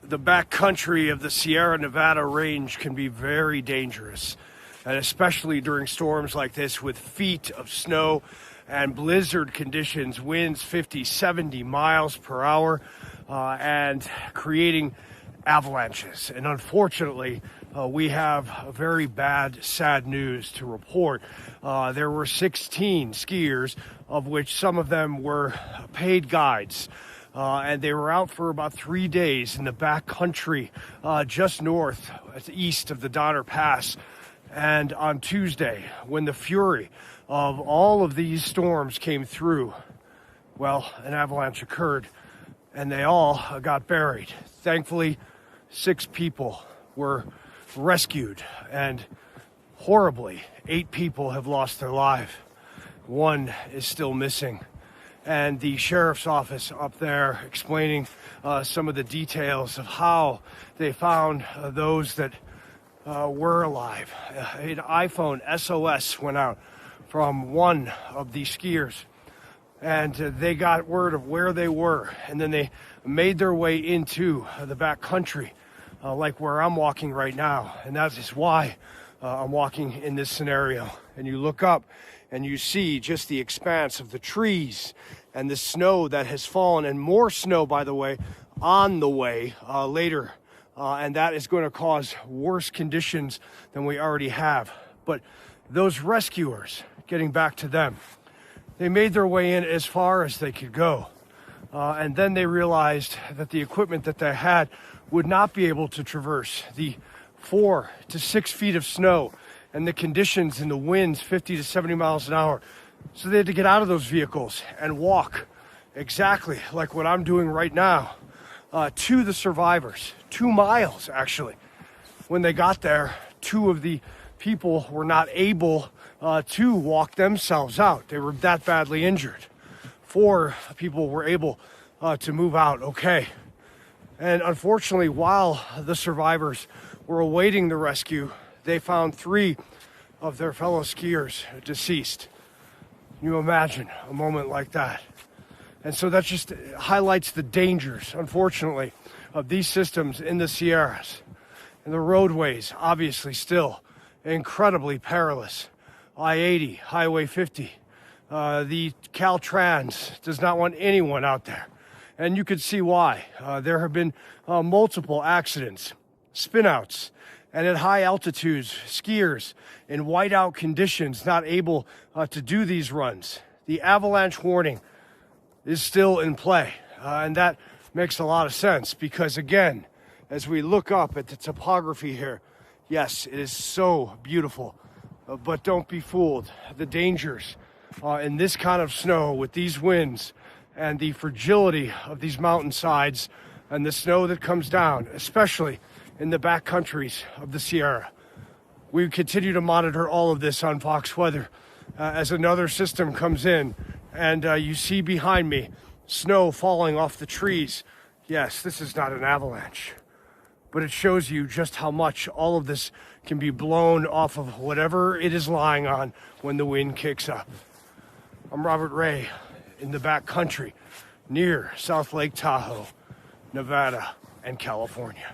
The backcountry of the Sierra Nevada range can be very dangerous, and especially during storms like this with feet of snow and blizzard conditions, winds 50, 70 miles per hour, and creating avalanches. And unfortunately, we have very bad, sad news to report. There were 16 skiers, of which some of them were paid guides. And they were out for about 3 days in the backcountry just east of the Donner Pass. And on Tuesday, when the fury of all of these storms came through, well, an avalanche occurred and they all got buried. Thankfully, 6 people were rescued, and horribly, 8 people have lost their life. 1 is still missing. And the sheriff's office up there explaining some of the details of how they found those that were alive. An iPhone SOS went out from one of the skiers, and they got word of where they were, and then they made their way into the back country, like where I'm walking right now. And that is why I'm walking in this scenario. And you look up and you see just the expanse of the trees and the snow that has fallen, and more snow, by the way, on the way later. And that is going to cause worse conditions than we already have. But those rescuers, getting back to them, they made their way in as far as they could go. And then they realized that the equipment that they had would not be able to traverse the 4 to 6 feet of snow and the conditions and the winds 50 to 70 miles an hour. So they had to get out of those vehicles and walk exactly like what I'm doing right now to the survivors. 2 miles, actually. When they got there, 2 of the people were not able to walk themselves out. They were that badly injured. 4 people were able to move out okay. And unfortunately, while the survivors were awaiting the rescue, they found 3 of their fellow skiers deceased. Can you imagine a moment like that? And so that just highlights the dangers, unfortunately, of these systems in the Sierras. And the roadways, obviously, still incredibly perilous. I-80, Highway 50, the Caltrans does not want anyone out there. And you could see why. There have been multiple accidents, spinouts, and at high altitudes, skiers in whiteout conditions not able to do these runs. The avalanche warning is still in play, and that makes a lot of sense because, again, as we look up at the topography here, yes, it is so beautiful, but don't be fooled. The dangers in this kind of snow with these winds and the fragility of these mountainsides and the snow that comes down, especially in the back countries of the Sierra. We continue to monitor all of this on Fox Weather as another system comes in, and you see behind me snow falling off the trees. Yes, this is not an avalanche, but it shows you just how much all of this can be blown off of whatever it is lying on when the wind kicks up. I'm Robert Ray in the back country near South Lake Tahoe, Nevada, and California.